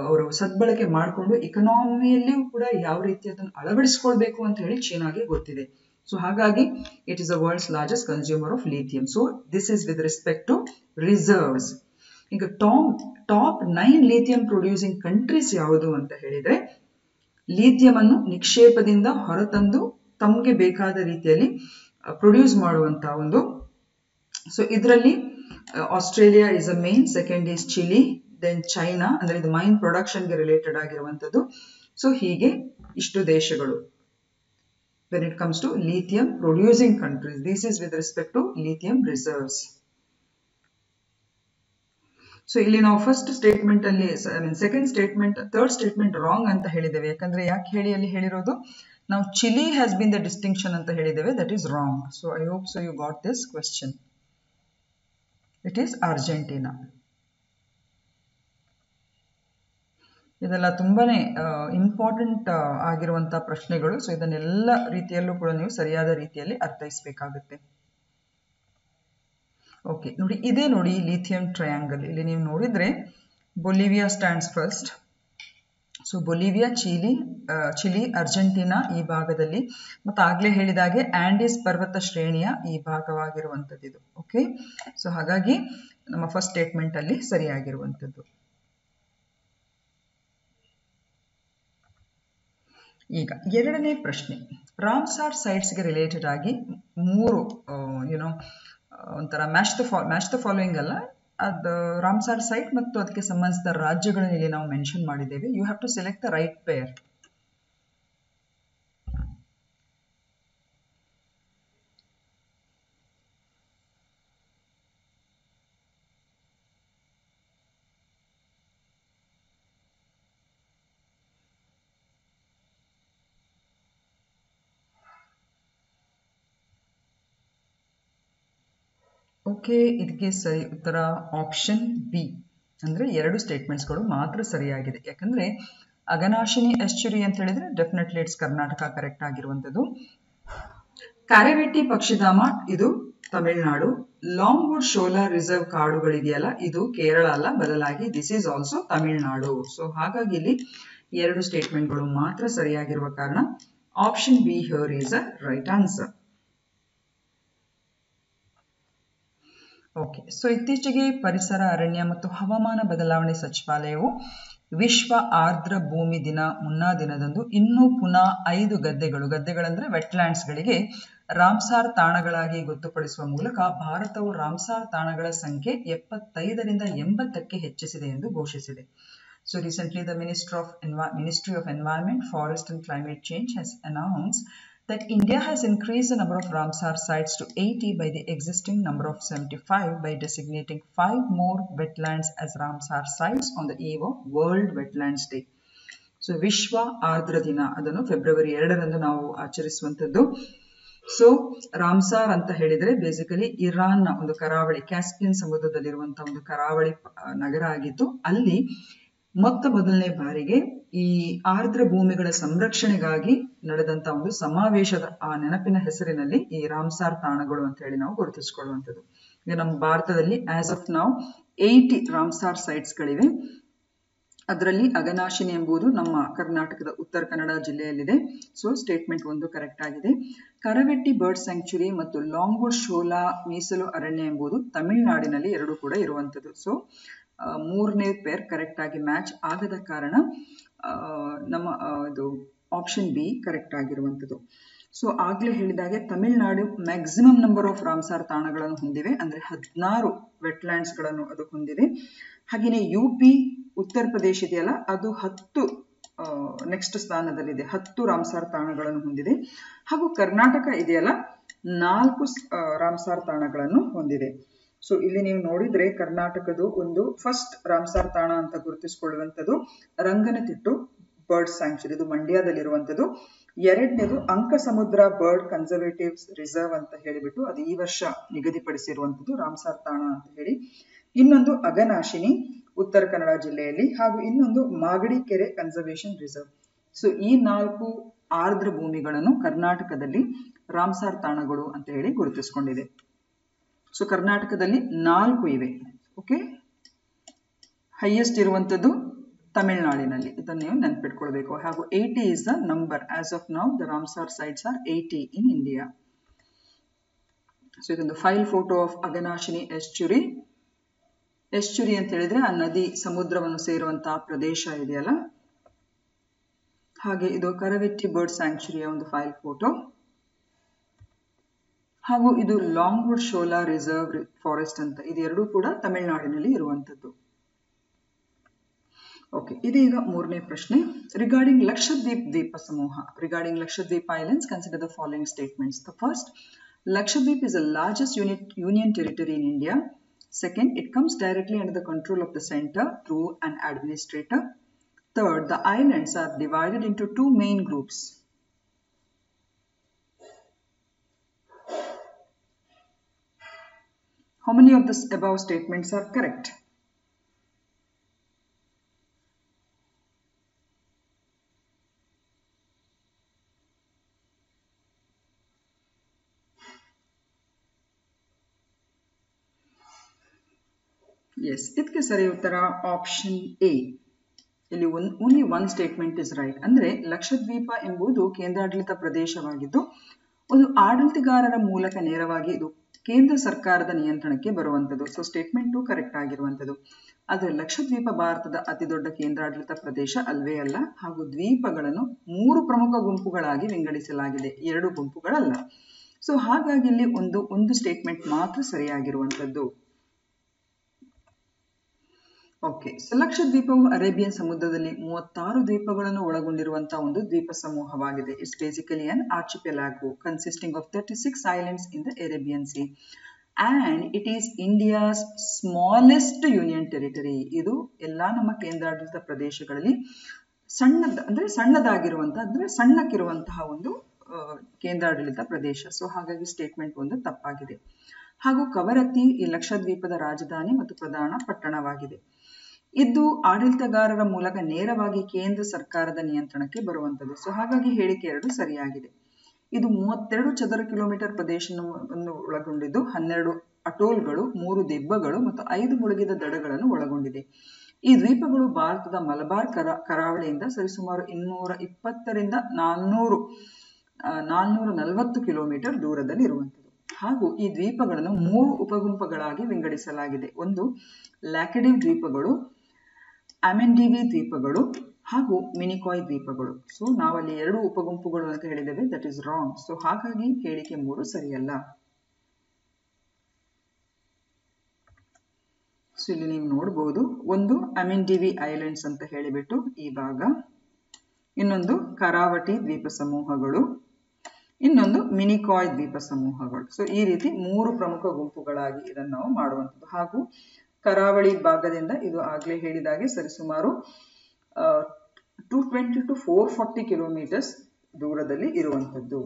ಅವರು ಸದ್ಬಳಕೆ ಮಾಡಿಕೊಂಡು ಇಕನಾಮಿಯಲ್ಲಿಯೂ ಕೂಡ ಯಾವ ರೀತಿ ಅದನ್ನು ಅಳವಡಿಸಿಕೊಳ್ಬೇಕು ಅಂತ ಹೇಳಿ ಚೀನಾಗೆ ಗೊತ್ತಿದೆ. ಸೊ ಹಾಗಾಗಿ it is the world's largest consumer of lithium. So this is with respect to reserves. ಈಗ ಟಾಪ್ 9 ಲಿಥಿಯಂ ಪ್ರೊಡ್ಯೂಸಿಂಗ್ ಕಂಟ್ರೀಸ್ ಯಾವುದು ಅಂತ ಹೇಳಿದ್ರೆ, ಲಿಥಿಯಂ ಅನ್ನು ನಿಕ್ಷೇಪದಿಂದ ಹೊರತಂದು ತಮಗೆ ಬೇಕಾದ ರೀತಿಯಲ್ಲಿ ಪ್ರೊಡ್ಯೂಸ್ ಮಾಡುವಂತಹ ಒಂದು. ಸೊ ಇದರಲ್ಲಿ Australia is a main, second is Chile, then China, ಅಂದ್ರೆ ಇದು ಮೈನ್ ಪ್ರೊಡಕ್ಷನ್ಗೆ ರಿಲೇಟೆಡ್ ಆಗಿರುವಂತದ್ದು. ಸೊ ಹೀಗೆ ಇಷ್ಟು ದೇಶಗಳು when it comes to lithium producing countries. This is with respect to lithium reserves. So ಇಲ್ಲಿ ನಾವು ಫಸ್ಟ್ ಸ್ಟೇಟ್ಮೆಂಟ್ ಅಲ್ಲಿ, second statement, third statement wrong ಅಂತ ಹೇಳಿದ್ದೇವೆ. ಯಾಕಂದ್ರೆ ಯಾಕೆ ಹೇಳಿ ಅಲ್ಲಿ ಹೇಳಿರೋದು, ನಾವು Chile has been the distinction ಅಂತ ಹೇಳಿದ್ದೇವೆ. That is wrong. So I hope so you got this question. It is Argentina. ಇದೆಲ್ಲ ತುಂಬಾನೇ ಇಂಪಾರ್ಟೆಂಟ್ ಆಗಿರುವಂತಹ ಪ್ರಶ್ನೆಗಳು. ಸೊ ಇದನ್ನೆಲ್ಲ ರೀತಿಯಲ್ಲೂ ಕೂಡ ನೀವು ಸರಿಯಾದ ರೀತಿಯಲ್ಲಿ ಅರ್ಥೈಸಬೇಕಾಗುತ್ತೆ. ಓಕೆ, ನೋಡಿ ಇದೇ ನೋಡಿ ಲಿಥಿಯಂ ಟ್ರಯಾಂಗಲ್. ಇಲ್ಲಿ ನೀವು ನೋಡಿದ್ರೆ Bolivia stands first. So Bolivia, Chile, Argentina ಈ ಭಾಗದಲ್ಲಿ, ಮತ್ತು ಆಗ್ಲೇ ಹೇಳಿದಾಗೆ ಆಂಡೀಸ್ ಪರ್ವತ ಶ್ರೇಣಿಯ ಈ ಭಾಗವಾಗಿರುವಂತದ್ದು. ಓಕೆ, ಸೊ ಹಾಗಾಗಿ ನಮ್ಮ ಫಸ್ಟ್ ಸ್ಟೇಟ್ಮೆಂಟ್ ಅಲ್ಲಿ ಸರಿಯಾಗಿರುವಂತದ್ದು. ಈಗ ಎರಡನೇ ಪ್ರಶ್ನೆ, ರಾಮ್ಸಾರ್ ಸೈಟ್ಸ್ಗೆ ರಿಲೇಟೆಡ್ ಆಗಿ 3 ಒಂಥರ ಮ್ಯಾಚ್ ದ ಫಾಲೋಯಿಂಗ್ ಅಲ್ಲ, ಅದು ರಾಮ್ಸಾರ್ ಸೈಟ್ ಮತ್ತು ಅದಕ್ಕೆ ಸಂಬಂಧಿಸಿದ ರಾಜ್ಯಗಳನ್ನು ಇಲ್ಲಿ ನಾವು ಮೆನ್ಷನ್ ಮಾಡಿದ್ದೇವೆ. You have to select the right pair. Okay, ಇದಕ್ಕೆ ಸರಿ ಉತ್ತರ ಆಪ್ಷನ್ ಬಿ. ಅಂದ್ರೆ 2 ಸ್ಟೇಟ್ಮೆಂಟ್ಸ್ಗಳು ಮಾತ್ರ ಸರಿಯಾಗಿದೆ. ಯಾಕಂದ್ರೆ ಅಘನಾಶಿನಿ ಎಸ್ಚುರಿ ಅಂತ ಹೇಳಿದ್ರೆ ಡೆಫಿನೆಟ್ಲಿ ಇಟ್ಸ್ ಕರ್ನಾಟಕ ಕರೆಕ್ಟ್ ಆಗಿರುವಂತದ್ದು. ಕಾರೆವೆಟ್ಟಿ ಪಕ್ಷಿಧಾಮ ಇದು ತಮಿಳುನಾಡು. ಲಾಂಗ್ವುಡ್ ಶೋಲಾ ರಿಸರ್ವ್ ಕಾಡುಗಳಿದೆಯಲ್ಲ, ಇದು ಕೇರಳ ಅಲ್ಲ, ಬದಲಾಗಿ this is also Tamil Nadu. So ಹಾಗಾಗಿ ಇಲ್ಲಿ 2 ಸ್ಟೇಟ್ಮೆಂಟ್ಗಳು ಮಾತ್ರ ಸರಿಯಾಗಿರುವ ಕಾರಣ option be here is a right answer. Okay, so ಇತ್ತೀಚೆಗೆ ಪರಿಸರ, ಅರಣ್ಯ ಮತ್ತು ಹವಾಮಾನ ಬದಲಾವಣೆ ಸಚಿವಾಲಯವು ವಿಶ್ವ ಆರ್ದ್ರ ಭೂಮಿ ದಿನ ಮುನ್ನಾ ದಿನದಂದು ಇನ್ನೂ ಪುನಃ 5 ಗದ್ದೆಗಳಂದ್ರೆ ವೆಟ್ಲ್ಯಾಂಡ್ಸ್ಗಳಿಗೆ ರಾಮ್ಸಾರ್ ತಾಣಗಳಾಗಿ ಗೊತ್ತುಪಡಿಸುವ ಮೂಲಕ ಭಾರತವು ರಾಮ್ಸಾರ್ ತಾಣಗಳ ಸಂಖ್ಯೆ 75ರಿಂದ 80ಕ್ಕೆ ಹೆಚ್ಚಿಸಿದೆ ಎಂದು ಘೋಷಿಸಿದೆ. So recently the Ministry of Environment, Forest and Climate Change has announced that India has increased the number of Ramsar sites to 80 by the existing number of 75 by designating 5 more wetlands as Ramsar sites on the eve of World Wetlands Day. So ವಿಶ್ವ ಆರ್ದ್ರ ದಿನ ಅದನ್ನು February 2ರಂದು ನಾವು ಆಚರಿಸುವಂತದ್ದು. So Ramsar ಅಂತ ಹೇಳಿದ್ರೆ basically ಇರಾನ್ನ ಒಂದು ಕರಾವಳಿ, ಕ್ಯಾಸ್ಪಿಯನ್ ಸಮುದ್ರದಲ್ಲಿರುವಂತಹ ಒಂದು ಕರಾವಳಿ ನಗರ ಆಗಿದ್ದು, ಅಲ್ಲಿ ಮೊದಲನೇ ಬಾರಿಗೆ ಈ ಆರ್ದ್ರ ಭೂಮಿಗಳ ಸಂರಕ್ಷಣೆಗಾಗಿ ನಡೆದಂತ ಒಂದು ಸಮಾವೇಶದ ಆ ನೆನಪಿನ ಹೆಸರಿನಲ್ಲಿ ಈ ರಾಮ್ಸಾರ್ ತಾಣಗಳು ಅಂತ ಹೇಳಿ ನಾವು ಗುರುತಿಸಿಕೊಳ್ಳುವಂಥದ್ದು. ಈಗ ನಮ್ಮ ಭಾರತದಲ್ಲಿ ಆಸ್ ಆಫ್ ನಾವು 80 ರಾಮ್ಸಾರ್ ಸೈಟ್ಸ್ ಗಳಿವೆ. ಅದರಲ್ಲಿ ಅಘನಾಶಿನಿ ಎಂಬುದು ನಮ್ಮ ಕರ್ನಾಟಕದ Uttara Kannada ಜಿಲ್ಲೆಯಲ್ಲಿದೆ. So statement 1 correct ಆಗಿದೆ. ಕರವೆಟ್ಟಿ ಬರ್ಡ್ ಸ್ಯಾಂಕ್ಚುರಿ ಮತ್ತು ಲಾಂಗ್ವುಡ್ ಶೋಲಾ ಮೀಸಲು ಅರಣ್ಯ ಎಂಬುದು ತಮಿಳುನಾಡಿನಲ್ಲಿ 2 ಕೂಡ ಇರುವಂತದ್ದು. ಸೊ 3ನೇ ಪೇರ್ ಕರೆಕ್ಟ್ ಆಗಿ ಮ್ಯಾಚ್ ಆಗದ ಕಾರಣ ನಮ್ಮ ಇದು ಆಪ್ಷನ್ ಬಿ ಕರೆಕ್ಟ್ ಆಗಿರುವಂತದ್ದು. ಸೊ ಆಗ್ಲೇ ಹೇಳಿದಾಗೆ Tamil Nadu maximum number of Ramsar ತಾಣಗಳನ್ನು ಹೊಂದಿವೆ, ಅಂದ್ರೆ 16 ವೆಟ್ಲ್ಯಾಂಡ್ಸ್ ಗಳನ್ನು ಅದು ಹೊಂದಿದೆ. ಹಾಗೆಯೇ UP ಉತ್ತರ ಪ್ರದೇಶ ಇದೆಯಲ್ಲ, ಅದು 10 ನೆಕ್ಸ್ಟ್ ಸ್ಥಾನದಲ್ಲಿದೆ, 10 ರಾಮ್ಸಾರ್ ತಾಣಗಳನ್ನು ಹೊಂದಿದೆ. ಹಾಗೂ ಕರ್ನಾಟಕ ಇದೆಯಲ್ಲ 4 ರಾಮ್ಸಾರ್ ತಾಣಗಳನ್ನು ಹೊಂದಿದೆ. ಸೊ ಇಲ್ಲಿ ನೀವು ನೋಡಿದ್ರೆ ಕರ್ನಾಟಕದ ಒಂದು ಫಸ್ಟ್ ರಾಮ್ಸಾರ್ ತಾಣ ಅಂತ ಗುರುತಿಸಿಕೊಳ್ಳುವಂಥದ್ದು ರಂಗನತಿಟ್ಟು ಬರ್ಡ್ ಸ್ಯಾಂಕ್ಚುರಿ, ಇದು ಮಂಡ್ಯದಲ್ಲಿರುವಂಥದ್ದು. ಎರಡನೇದು ಅಂಕಸಮುದ್ರ ಬರ್ಡ್ ಕನ್ಸರ್ವೇಟಿವ್ ರಿಸರ್ವ್ ಅಂತ ಹೇಳಿಬಿಟ್ಟು ಅದು ಈ ವರ್ಷ ನಿಗದಿಪಡಿಸಿರುವಂಥದ್ದು ರಾಮ್ಸಾರ್ ತಾಣ ಅಂತ ಹೇಳಿ. ಇನ್ನೊಂದು ಅಘನಾಶಿನಿ ಉತ್ತರ ಕನ್ನಡ ಜಿಲ್ಲೆಯಲ್ಲಿ, ಹಾಗೂ ಇನ್ನೊಂದು ಮಾಗಡಿ ಕೆರೆ ಕನ್ಸರ್ವೇಷನ್ ರಿಸರ್ವ್. ಸೊ ಈ 4 ಆರ್ದ್ರ ಭೂಮಿಗಳನ್ನು ಕರ್ನಾಟಕದಲ್ಲಿ ರಾಮ್ಸಾರ್ ತಾಣಗಳು ಅಂತ ಹೇಳಿ ಗುರುತಿಸಿಕೊಂಡಿದೆ. ಸೊ ಕರ್ನಾಟಕದಲ್ಲಿ 4 ಇವೆ. ಓಕೆ, ಹೈಯೆಸ್ಟ್ ಇರುವಂಥದ್ದು ತಮಿಳುನಾಡಿನಲ್ಲಿ, ಇದನ್ನು ನೀವು ನೆನಪಿಟ್ಕೊಳ್ಬೇಕು. ಹಾಗೂ 80 is the number as of now. The Ramsar sites are 80 in India. So ಇದೊಂದು file photo of Aghanashini estuary. Estuary ಅಂತ ಹೇಳಿದ್ರೆ ಆ ನದಿ ಸಮುದ್ರವನ್ನು ಸೇರುವಂತಹ ಪ್ರದೇಶ ಇದೆಯಲ್ಲ, ಹಾಗೆ ಇದು ಕರವೆಟ್ಟಿ ಬರ್ಡ್ ಸ್ಯಾಂಕ್ಚುರಿಯ ಒಂದು ಫೈಲ್ ಫೋಟೋ. ಹಾಗೂ ಇದು ಲಾಂಗ್ವುಡ್ ಶೋಲಾ ರಿಸರ್ವ್ ಫಾರೆಸ್ಟ್ ಅಂತ, ಇದೆರಡೂ ಕೂಡ ತಮಿಳುನಾಡಿನಲ್ಲಿ ಇರುವಂತದ್ದು. ಓಕೆ, ಇದೀಗ 3ನೇ ಪ್ರಶ್ನೆ. ರಿಗಾರ್ಡಿಂಗ್ ಲಕ್ಷದ್ವೀಪ್ ದ್ವೀಪ ಸಮೂಹ, regarding Lakshadweep islands, consider the following statements. The first, Lakshadweep is the largest union territory in India. Second, it comes directly under the control of the center through an administrator. Third, the islands are divided into 2 main groups. How many of the above statements are correct? Yes, ಇದಕ್ಕೆ ಸರಿ ಉತ್ತರ option A. ಇಲ್ಲಿ only one statement is right. ಅಂದ್ರೆ ಲಕ್ಷದ್ವೀಪ ಎಂಬುದು ಕೇಂದ್ರಾಡಳಿತ ಪ್ರದೇಶವಾಗಿದ್ದು ಒಂದು ಆಡಳಿತಗಾರರ ಮೂಲಕ ನೇರವಾಗಿ ಇದು ಕೇಂದ್ರ ಸರ್ಕಾರದ ನಿಯಂತ್ರಣಕ್ಕೆ ಬರುವಂತದ್ದು. ಸೊ ಸ್ಟೇಟ್ಮೆಂಟ್ 2 ಕರೆಕ್ಟ್ ಆಗಿರುವಂತದ್ದು. ಆದರೆ ಲಕ್ಷದ್ವೀಪ ಭಾರತದ ಅತಿ ದೊಡ್ಡ ಕೇಂದ್ರಾಡಳಿತ ಪ್ರದೇಶ ಅಲ್ವೇ ಅಲ್ಲ, ಹಾಗೂ ದ್ವೀಪಗಳನ್ನು 3 ಪ್ರಮುಖ ಗುಂಪುಗಳಾಗಿ ವಿಂಗಡಿಸಲಾಗಿದೆ, 2 ಗುಂಪುಗಳಲ್ಲ. ಸೊ ಹಾಗಾಗಿ ಇಲ್ಲಿ ಒಂದು ಸ್ಟೇಟ್ಮೆಂಟ್ ಮಾತ್ರ ಸರಿಯಾಗಿರುವಂತದ್ದು. ಓಕೆ, ಸೊ ಲಕ್ಷದ್ವೀಪವು ಅರೇಬಿಯನ್ ಸಮುದ್ರದಲ್ಲಿ 36 ದ್ವೀಪಗಳನ್ನು ಒಳಗೊಂಡಿರುವಂತಹ ಒಂದು ದ್ವೀಪ ಸಮೂಹವಾಗಿದೆ. It's basically an archipelago consisting of 36 islands in the Arabian sea and it is India's smallest union territory. ಇದು ಎಲ್ಲಾ ನಮ್ಮ ಕೇಂದ್ರಾಡಳಿತ ಪ್ರದೇಶಗಳಲ್ಲಿ ಸಣ್ಣಕ್ಕಿರುವಂತಹ ಒಂದು ಕೇಂದ್ರಾಡಳಿತ ಪ್ರದೇಶ. ಸೊ ಹಾಗಾಗಿ ಸ್ಟೇಟ್ಮೆಂಟ್ 1 ತಪ್ಪಾಗಿದೆ. ಹಾಗೂ ಕವರತ್ತಿ ಈ ಲಕ್ಷದ್ವೀಪದ ರಾಜಧಾನಿ ಮತ್ತು ಪ್ರಧಾನ ಪಟ್ಟಣವಾಗಿದೆ. ಇದು ಆಡಳಿತಗಾರರ ಮೂಲಕ ನೇರವಾಗಿ ಕೇಂದ್ರ ಸರ್ಕಾರದ ನಿಯಂತ್ರಣಕ್ಕೆ ಬರುವಂತದ್ದು. ಸೊ ಹಾಗಾಗಿ ಹೇಳಿಕೆ 2 ಸರಿಯಾಗಿದೆ. ಇದು 32 ಚದರ ಕಿಲೋಮೀಟರ್ ಪ್ರದೇಶವನ್ನು ಒಳಗೊಂಡಿದ್ದು 12 ಅಟೋಲ್ಗಳು, 3 ದಿಬ್ಬಗಳು ಮತ್ತು 5 ಮುಳುಗಿದ ದಡಗಳನ್ನು ಒಳಗೊಂಡಿದೆ. ಈ ದ್ವೀಪಗಳು ಭಾರತದ ಮಲಬಾರ್ ಕರಾವಳಿಯಿಂದ ಸರಿಸುಮಾರು 220 ರಿಂದ 440 ಕಿಲೋಮೀಟರ್ ದೂರದಲ್ಲಿ ಇರುವಂತದ್ದು. ಹಾಗೂ ಈ ದ್ವೀಪಗಳನ್ನು 3 ಉಪಗುಂಪುಗಳಾಗಿ ವಿಂಗಡಿಸಲಾಗಿದೆ. ಒಂದು ಲ್ಯಾಕಡಿವ್ ದ್ವೀಪಗಳು, ಅಮೆಂಡಿವಿ ದ್ವೀಪಗಳು ಹಾಗೂ ಮಿನಿಕಾಯ್ ದ್ವೀಪಗಳು. ಸೊ ನಾವಲ್ಲಿ 2 ಉಪಗುಂಪುಗಳು ಅಂತ ಹೇಳಿದ್ದೇವೆ, ದಟ್ ಈಸ್ ರಾಂಗ್. ಸೊ ಹಾಗಾಗಿ ಹೇಳಿಕೆ 3 ಸರಿಯಲ್ಲ. ಸೊ ಇಲ್ಲಿ ನೀವು ನೋಡಬಹುದು, ಒಂದು ಅಮೆಂಡಿವಿ ಐಲ್ಯಾಂಡ್ಸ್ ಅಂತ ಹೇಳಿಬಿಟ್ಟು ಈ ಭಾಗ, ಇನ್ನೊಂದು ಕರಾವಟಿ ದ್ವೀಪ ಸಮೂಹಗಳು, ಇನ್ನೊಂದು ಮಿನಿಕಾಯ್ ದ್ವೀಪ ಸಮೂಹಗಳು. ಸೊ ಈ ರೀತಿ 3 ಪ್ರಮುಖ ಗುಂಪುಗಳಾಗಿ ಇದನ್ನು ನಾವು ಮಾಡುವಂಥದ್ದು. ಹಾಗೂ ಕರಾವಳಿ ಭಾಗದಿಂದ ಇದು ಆಗ್ಲೇ ಹೇಳಿದಾಗೆ ಸರಿಸುಮಾರು 220 to 440 ಕಿಲೋಮೀಟರ್ಸ್ ದೂರದಲ್ಲಿ ಇರುವಂತದ್ದು.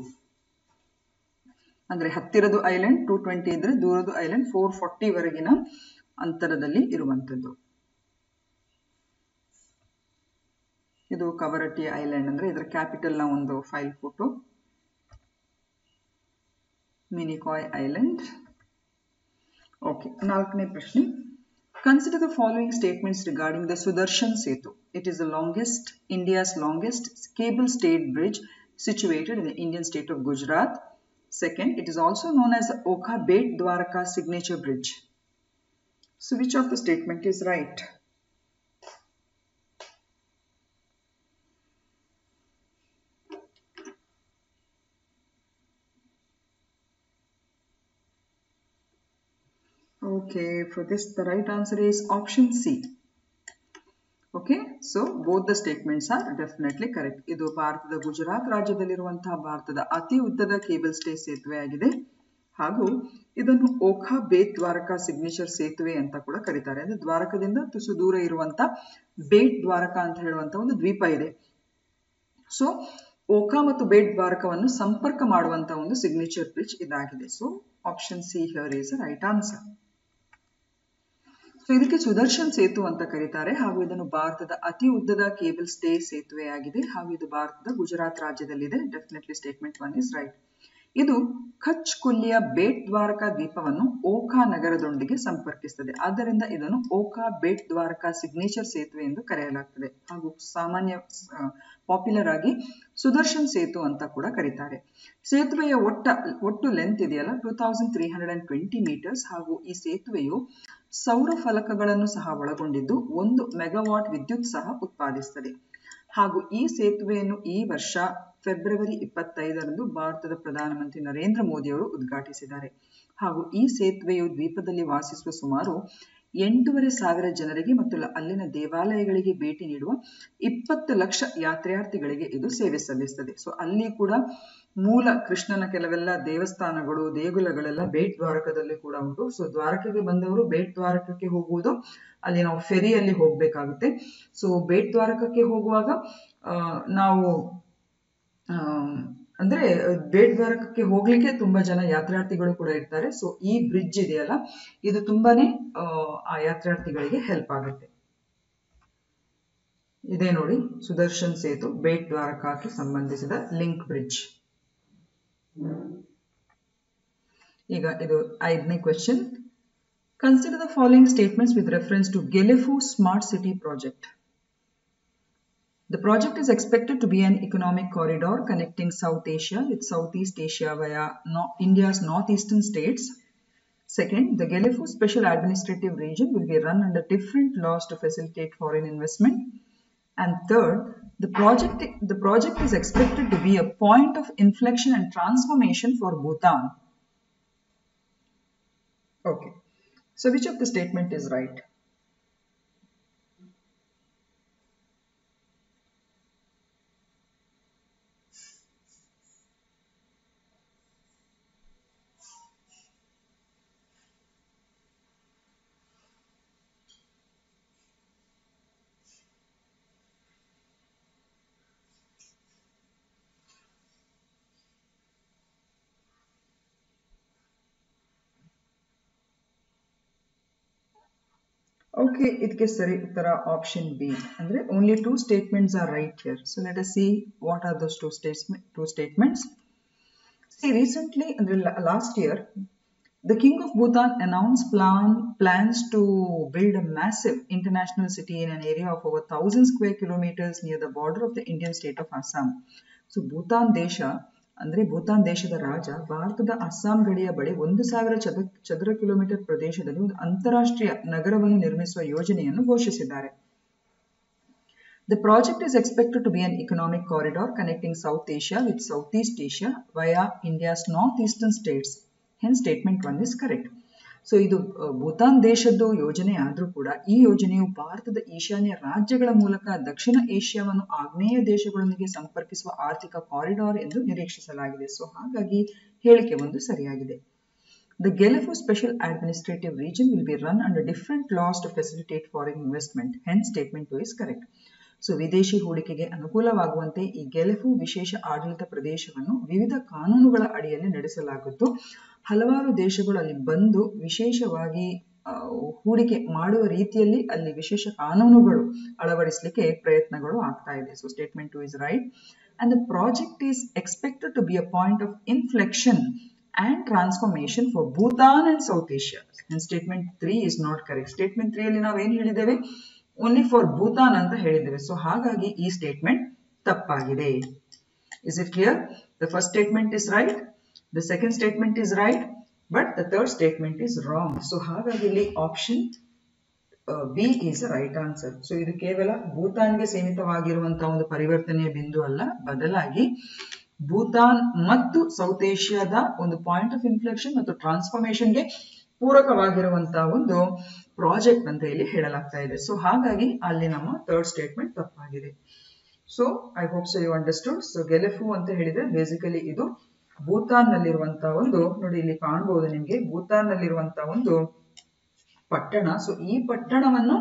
ಅಂದ್ರೆ ಹತ್ತಿರದ ಐಲ್ಯಾಂಡ್ 220 ಇದ್ರೆ ದೂರದ ಐಲ್ಯಾಂಡ್ 440 ವರೆಗಿನ ಅಂತರದಲ್ಲಿ ಇರುವಂತದ್ದು. ಇದು ಕವರಟ್ಟಿ ಐಲ್ಯಾಂಡ್ ಅಂದ್ರೆ ಇದರ ಕ್ಯಾಪಿಟಲ್ ನ ಒಂದು file photo. Minicoy island. Okay, 4ನೇ ಪ್ರಶ್ನೆ. Consider the following statements regarding the Sudarshan Setu. It is the India's longest cable-stayed bridge situated in the Indian state of Gujarat. Second, it is also known as the Okha Bet Dwarka Signature Bridge. So which of the statement is right? Okay, for this the right answer is option C. Okay, so both the statements are definitely correct. ಇದು ಭಾರತದ ಗುಜರಾತ್ ರಾಜ್ಯದಲ್ಲಿರುವಂತಹ ಭಾರತದ ಅತಿ ಉದ್ದದ cable stay ಸೇತುವೆ ಆಗಿದೆ. ಹಾಗೂ ಇದನ್ನು ಓಖಾ bait Dwarka signature ಸೇತುವೆ ಅಂತ ಕೂಡ ಕರೀತಾರೆ. ಅಂದ್ರೆ ದ್ವಾರಕದಿಂದ ತುಸು ದೂರ ಇರುವಂತ ಬೇಟ್ ದ್ವಾರಕಾ ಅಂತ ಹೇಳುವಂತ ಒಂದು ದ್ವೀಪ ಇದೆ. ಸೊ ಓಖಾ ಮತ್ತು ಬೇಟ್ ದ್ವಾರಕವನ್ನು ಸಂಪರ್ಕ ಮಾಡುವಂತಹ ಒಂದು ಸಿಗ್ನೇಚರ್ ಬ್ರಿಡ್ಜ್ ಇದಾಗಿದೆ. So option see here is right answer. So ಇದಕ್ಕೆ ಸುದರ್ಶನ್ ಸೇತು ಅಂತ ಕರೀತಾರೆ ಹಾಗೂ ಇದನ್ನು ಭಾರತದ ಅತಿ ಉದ್ದದ ಕೇಬಲ್ ಸ್ಟೇ ಸೇತುವೆಯಾಗಿದೆ ಹಾಗೂ ಇದು ಭಾರತದ ಗುಜರಾತ್ ರಾಜ್ಯದಲ್ಲಿದೆ. Definitely statement 1 is right. ಇದು ಕಚ್ ಕೊಲ್ಲಿಯ ಬೇಟ್ ದ್ವಾರಕಾ ದ್ವೀಪವನ್ನು ಓಖಾ ನಗರದೊಂದಿಗೆ ಸಂಪರ್ಕಿಸುತ್ತದೆ. ಆದ್ದರಿಂದ ಇದನ್ನು ಓಖಾ ಬೇಟ್ ದ್ವಾರಕಾ ಸಿಗ್ನೇಚರ್ ಸೇತುವೆ ಎಂದು ಕರೆಯಲಾಗುತ್ತದೆ ಹಾಗೂ ಸಾಮಾನ್ಯ ಪಾಪ್ಯುಲರ್ ಆಗಿ ಸುದರ್ಶನ್ ಸೇತು ಅಂತ ಕೂಡ ಕರೀತಾರೆ. ಸೇತುವೆಯ ಒಟ್ಟು ಲೆಂತ್ ಇದೆಯಲ್ಲ 2320 ಮೀಟರ್ಸ್ ಹಾಗೂ ಈ ಸೇತುವೆಯು ಸೌರ ಫಲಕಗಳನ್ನು ಸಹ ಒಳಗೊಂಡಿದ್ದು 1 ಮೆಗಾವಾಟ್ ವಿದ್ಯುತ್ ಸಹ ಉತ್ಪಾದಿಸುತ್ತದೆ ಹಾಗೂ ಈ ಸೇತುವೆಯನ್ನು ಈ ವರ್ಷ ಫೆಬ್ರವರಿ 25ರಂದು ಭಾರತದ ಪ್ರಧಾನಮಂತ್ರಿ ನರೇಂದ್ರ ಮೋದಿ ಅವರು ಉದ್ಘಾಟಿಸಿದ್ದಾರೆ ಹಾಗೂ ಈ ಸೇತುವೆಯು ದ್ವೀಪದಲ್ಲಿ ವಾಸಿಸುವ ಸುಮಾರು 8,500 ಜನರಿಗೆ ಮತ್ತು ಅಲ್ಲಿನ ದೇವಾಲಯಗಳಿಗೆ ಭೇಟಿ ನೀಡುವ 20 ಲಕ್ಷ ಯಾತ್ರಾರ್ಥಿಗಳಿಗೆ ಇದು ಸೇವೆ ಸಲ್ಲಿಸುತ್ತದೆ. ಸೊ ಅಲ್ಲಿ ಕೂಡ ಮೂಲ ಕೃಷ್ಣನ ಕೆಲವೆಲ್ಲ ದೇವಸ್ಥಾನಗಳು ದೇಗುಲಗಳೆಲ್ಲ ಬೇಟ್ ದ್ವಾರಕದಲ್ಲಿ ಕೂಡ ಉಂಟು. ಸೊ ದ್ವಾರಕೆಗೆ ಬಂದವರು ಬೇಟ್ ದ್ವಾರಕಕ್ಕೆ ಹೋಗುವುದು, ಅಲ್ಲಿ ನಾವು ಫೆರಿಯಲ್ಲಿ ಹೋಗ್ಬೇಕಾಗುತ್ತೆ. ಸೊ ಬೇಟ್ ದ್ವಾರಕಕ್ಕೆ ಹೋಗುವಾಗ ನಾವು ಅಂದ್ರೆ ಬೇಟ್ ದ್ವಾರಕಕ್ಕೆ ಹೋಗ್ಲಿಕ್ಕೆ ತುಂಬಾ ಜನ ಯಾತ್ರಾರ್ಥಿಗಳು ಕೂಡ ಇರ್ತಾರೆ. ಸೊ ಈ ಬ್ರಿಡ್ಜ್ ಇದೆಯಲ್ಲ ಇದು ತುಂಬಾನೇ ಆ ಯಾತ್ರಾರ್ಥಿಗಳಿಗೆ ಹೆಲ್ಪ್ ಆಗುತ್ತೆ. ಇದೇ ನೋಡಿ ಸುದರ್ಶನ್ ಸೇತು ಬೇಟ್ ದ್ವಾರಕಕ್ಕೆ ಸಂಬಂಧಿಸಿದ ಲಿಂಕ್ ಬ್ರಿಡ್ಜ್. ಈಗ ಇದು 5ನೇ question. Consider the following statements with reference to Gelephu smart city project. The project is expected to be an economic corridor connecting South Asia with Southeast Asia via India's northeastern states. Second, the Gelefu Special Administrative Region will be run under different laws to facilitate foreign investment. And third, the project is expected to be a point of inflection and transformation for Bhutan. Okay, so which of the statement is right? Okay, ಇದಕ್ಕೆ ಸರಿ ಉತ್ತರ option B. ಅಂದ್ರೆ only 2 statements are right here. So let us see what are those two statements. See, recently, last year, the King of Bhutan announced plans to build a massive international city in an area of over 1,000 square kilometers near the border of the Indian state of Assam. So Bhutan ದೇಶ ಅಂದ್ರೆ ಭೂತಾನ್ ದೇಶದ ರಾಜ ಭಾರತದ ಅಸ್ಸಾಂ ಗಡಿಯ ಬಳಿ 1,000 ಚದರ kilometre ಪ್ರದೇಶದಲ್ಲಿ ಒಂದು ಅಂತಾರಾಷ್ಟ್ರೀಯ ನಗರವನ್ನು ನಿರ್ಮಿಸುವ ಯೋಜನೆಯನ್ನು ಘೋಷಿಸಿದ್ದಾರೆ. The project is expected to be an economic corridor connecting South Asia with Southeast Asia via India's northeastern states. Hence, statement 1 is correct. So, ಇದು ಭೂತಾನ್ ದೇಶದ ಯೋಜನೆ ಆದರೂ ಕೂಡ ಈ ಯೋಜನೆಯು ಭಾರತದ ಈಶಾನ್ಯ ರಾಜ್ಯಗಳ ಮೂಲಕ ದಕ್ಷಿಣ ಏಷ್ಯಾವನ್ನು ಆಗ್ನೇಯ ದೇಶಗಳೊಂದಿಗೆ ಸಂಪರ್ಕಿಸುವ ಆರ್ಥಿಕ ಕಾರಿಡಾರ್ ಎಂದು ನಿರೀಕ್ಷಿಸಲಾಗಿದೆ. ಸೊ ಹಾಗಾಗಿ ಹೇಳಿಕೆ ಒಂದು ಸರಿಯಾಗಿದೆ. The Gelefu Special Administrative Region will be run under different laws to facilitate foreign investment. Hence, statement 2 is correct. So ವಿದೇಶಿ ಹೂಡಿಕೆಗೆ ಅನುಕೂಲವಾಗುವಂತೆ ಈ ಗೆಲೆಫು ವಿಶೇಷ ಆಡಳಿತ ಪ್ರದೇಶವನ್ನು ವಿವಿಧ ಕಾನೂನುಗಳ ಅಡಿಯಲ್ಲಿ ನಡೆಸಲಾಗುತ್ತು. ಹಲವಾರು ದೇಶಗಳು ಅಲ್ಲಿ ಬಂದು ವಿಶೇಷವಾಗಿ ಹೂಡಿಕೆ ಮಾಡುವ ರೀತಿಯಲ್ಲಿ ಅಲ್ಲಿ ವಿಶೇಷ ಕಾನೂನುಗಳು ಅಳವಡಿಸಲಿಕ್ಕೆ ಪ್ರಯತ್ನಗಳು ಆಗ್ತಾ ಇದೆ. So statement 2 is right. And the project is expected to be a point of inflection and transformation for Bhutan and South Asia. And statement 3 is not correct. Statement 3 ಅಲ್ಲಿ ನಾವು ಏನು ಹೇಳಿದ್ದೇವೆ? Only for Bhutan ಅಂತ ಹೇಳಿದ್ದೇವೆ. So ಹಾಗಾಗಿ ಈ statement ತಪ್ಪಾಗಿದೆ. Is it clear? The first statement is right, the second statement is right, but the third statement is wrong. So ಹಾಗಾಗಿ ಇಲ್ಲಿ option B is a right answer. So ಇದು ಕೇವಲ ಭೂತಾನ್ಗೆ ಸೀಮಿತವಾಗಿರುವಂತಹ ಒಂದು ಪರಿವರ್ತನೆಯ ಬಿಂದು ಅಲ್ಲ, ಬದಲಾಗಿ ಭೂತಾನ್ ಮತ್ತು ಸೌತ್ ಏಷ್ಯಾದ ಒಂದು ಪಾಯಿಂಟ್ ಆಫ್ ಇನ್ಫ್ಲೆಕ್ಷನ್ ಮತ್ತು ಟ್ರಾನ್ಸ್ಫಾರ್ಮೇಶನ್ಗೆ ಪೂರಕವಾಗಿರುವಂತಹ ಒಂದು ಪ್ರಾಜೆಕ್ಟ್ ಅಂತ ಇಲ್ಲಿ ಹೇಳಲಾಗ್ತಾ ಇದೆ. ಸೊ ಹಾಗಾಗಿ ಅಲ್ಲಿ ನಮ್ಮ ಥರ್ಡ್ ಸ್ಟೇಟ್ಮೆಂಟ್ ತಪ್ಪಾಗಿದೆ. So I hope so you understood. So Gelephu ಅಂತ ಹೇಳಿದ್ರೆ ಬೇಸಿಕಲಿ ಇದು ಭೂತಾನ್ ನಲ್ಲಿರುವಂತಹ ಒಂದು, ನೋಡಿ ಇಲ್ಲಿ ಕಾಣಬಹುದು ನಿಮ್ಗೆ, ಭೂತಾನ್ ನಲ್ಲಿರುವಂತಹ ಒಂದು ಪಟ್ಟಣ. ಸೊ ಈ ಪಟ್ಟಣವನ್ನು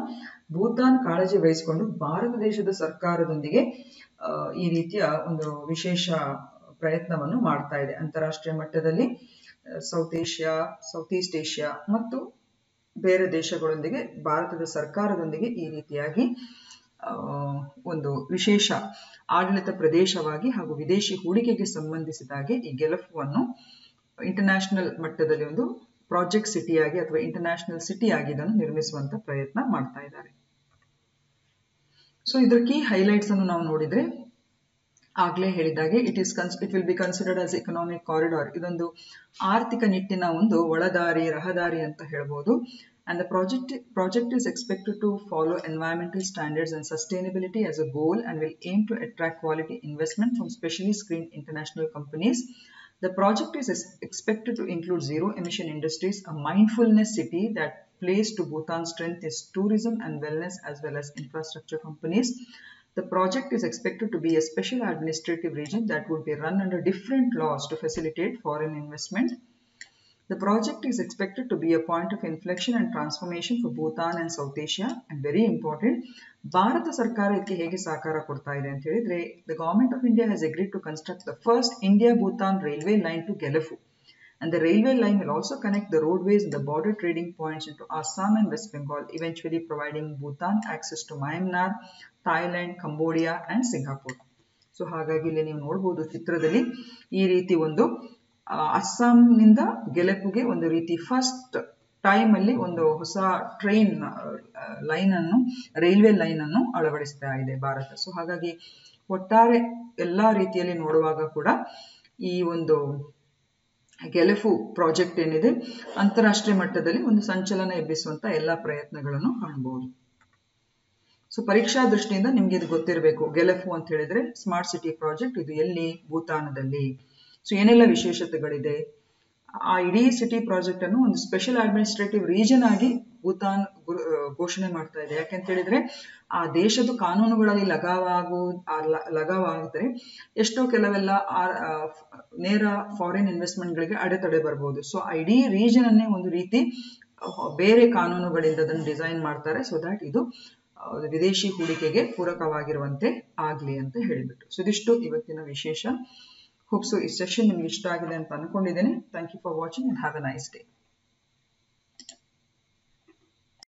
ಭೂತಾನ್ ಕಾಳಜಿ ವಹಿಸಿಕೊಂಡು ಭಾರತ ದೇಶದ ಸರ್ಕಾರದೊಂದಿಗೆ ಈ ರೀತಿಯ ಒಂದು ವಿಶೇಷ ಪ್ರಯತ್ನವನ್ನು ಮಾಡ್ತಾ ಇದೆ. ಅಂತಾರಾಷ್ಟ್ರೀಯ ಮಟ್ಟದಲ್ಲಿ ಸೌತ್ ಈಸ್ಟ್ ಏಷ್ಯಾ ಮತ್ತು ಬೇರೆ ದೇಶಗಳೊಂದಿಗೆ ಭಾರತದ ಸರ್ಕಾರದೊಂದಿಗೆ ಈ ರೀತಿಯಾಗಿ ಒಂದು ವಿಶೇಷ ಆಡಳಿತ ಪ್ರದೇಶವಾಗಿ ಹಾಗೂ ವಿದೇಶಿ ಹೂಡಿಕೆಗೆ ಸಂಬಂಧಿಸಿದಾಗೆ ಈ ಗೆಲಫುವನ್ನು ಇಂಟರ್ನ್ಯಾಷನಲ್ ಮಟ್ಟದಲ್ಲಿ ಒಂದು ಪ್ರಾಜೆಕ್ಟ್ ಸಿಟಿಯಾಗಿ ಅಥವಾ ಇಂಟರ್ನ್ಯಾಷನಲ್ ಸಿಟಿಯಾಗಿ ಇದನ್ನು ನಿರ್ಮಿಸುವಂತ ಪ್ರಯತ್ನ ಮಾಡ್ತಾ ಇದ್ದಾರೆ. ಸೊ ಇದರ ಕೀ ಹೈಲೈಟ್ಸ್ ಅನ್ನು ನಾವು ನೋಡಿದ್ರೆ ಆಗ್ಲೇ ಹೇಳಿದಾಗೆ it will be considered as economic corridor. ಇದೊಂದು ಆರ್ಥಿಕ ನಿಟ್ಟಿನ ಒಂದು ಒಳದಾರಿ ರಹದಾರಿ ಅಂತ ಹೇಳ್ಬೋದು. And the project is expected to follow environmental standards and sustainability as a goal and will aim to attract quality investment from specially screened international companies. The project is expected to include zero emission industries, a mindfulness city that plays to Bhutan's strength is tourism and wellness as well as infrastructure companies. The project is expected to be a special administrative region that would be run under different laws to facilitate foreign investment. The project is expected to be a point of inflection and transformation for Bhutan and South Asia, and very important, Bharata Sarkara idke hege sahakara kodta ide anta helidre the government of India has agreed to construct the first India-Bhutan railway line to Gelefu, and the railway line will also connect the roadways and the border trading points into Assam and West Bengal, eventually providing Bhutan access to Myanmar, Thailand, Cambodia and Singapore. So ಹಾಗಾಗಿ ಇಲ್ಲಿ ನೀವು ನೋಡಬಹುದು ಚಿತ್ರದಲ್ಲಿ ಈ ರೀತಿ ಒಂದು ಅಸ್ಸಾಂನಿಂದ ಗೆಲೆಪುಗೆ ಒಂದು ರೀತಿ ಫಸ್ಟ್ ಟೈಮ್ ಅಲ್ಲಿ ಒಂದು ಹೊಸ ಟ್ರೈನ್ ಲೈನ್ ಅನ್ನು ರೈಲ್ವೆ ಲೈನ್ ಅನ್ನು ಅಳವಡಿಸ್ತಾ ಇದೆ ಭಾರತ. ಸೊ ಹಾಗಾಗಿ ಒಟ್ಟಾರೆ ಎಲ್ಲಾ ರೀತಿಯಲ್ಲಿ ನೋಡುವಾಗ ಕೂಡ ಈ ಒಂದು ಗೆಲೆಫು ಪ್ರಾಜೆಕ್ಟ್ ಏನಿದೆ ಅಂತಾರಾಷ್ಟ್ರೀಯ ಮಟ್ಟದಲ್ಲಿ ಒಂದು ಸಂಚಲನ ಎಬ್ಬಿಸುವಂತ ಎಲ್ಲಾ ಪ್ರಯತ್ನಗಳನ್ನು ಕಾಣಬಹುದು. ಸೊ ಪರೀಕ್ಷಾ ದೃಷ್ಟಿಯಿಂದ ನಿಮ್ಗೆ ಇದು ಗೊತ್ತಿರಬೇಕು. ಗೆಲೆಫು ಅಂತ ಹೇಳಿದ್ರೆ ಸ್ಮಾರ್ಟ್ ಸಿಟಿ ಪ್ರಾಜೆಕ್ಟ್, ಇದು ಎಲ್ಲಿ? ಭೂತಾನದಲ್ಲಿ. ಸೊ ಏನೆಲ್ಲ ವಿಶೇಷತೆಗಳಿದೆ? ಆ ಇಡೀ ಸಿಟಿ ಪ್ರಾಜೆಕ್ಟ್ ಅನ್ನು ಒಂದು ಸ್ಪೆಷಲ್ ಅಡ್ಮಿನಿಸ್ಟ್ರೇಟಿವ್ ರೀಜನ್ ಆಗಿ ಭೂತಾನ್ ಘೋಷಣೆ ಮಾಡ್ತಾ ಇದೆ. ಯಾಕೆಂತ ಹೇಳಿದ್ರೆ ಆ ದೇಶದ ಕಾನೂನುಗಳಲ್ಲಿ ಲಗಾವಾದ್ರೆ ಎಷ್ಟೋ ಕೆಲವೆಲ್ಲ ನೇರ ಫಾರಿನ್ ಇನ್ವೆಸ್ಟ್ಮೆಂಟ್ ಗಳಿಗೆ ಅಡೆತಡೆ ಬರ್ಬೋದು. ಸೊ ಆ ಇಡೀ ರೀಜನ್ ಅನ್ನೇ ಒಂದು ರೀತಿ ಬೇರೆ ಕಾನೂನುಗಳಿಂದ ಅದನ್ನು ಡಿಸೈನ್ ಮಾಡ್ತಾರೆ, ಸೊ ದಟ್ ಇದು ವಿದೇಶಿ ಹೂಡಿಕೆಗೆ ಪೂರಕವಾಗಿರುವಂತೆ ಆಗ್ಲಿ ಅಂತ ಹೇಳಿಬಿಟ್ಟು. ಸೊ ಇದಿಷ್ಟು ಇವತ್ತಿನ ವಿಶೇಷ. ಹೋಪ್ ಸೊ ಈ ಸೆಷನ್ ನಿಮ್ಗೆ ಇಷ್ಟ ಆಗಿದೆ ಅಂತ ಅನ್ಕೊಂಡಿದ್ದೇನೆ. Thank you for watching and have a nice day.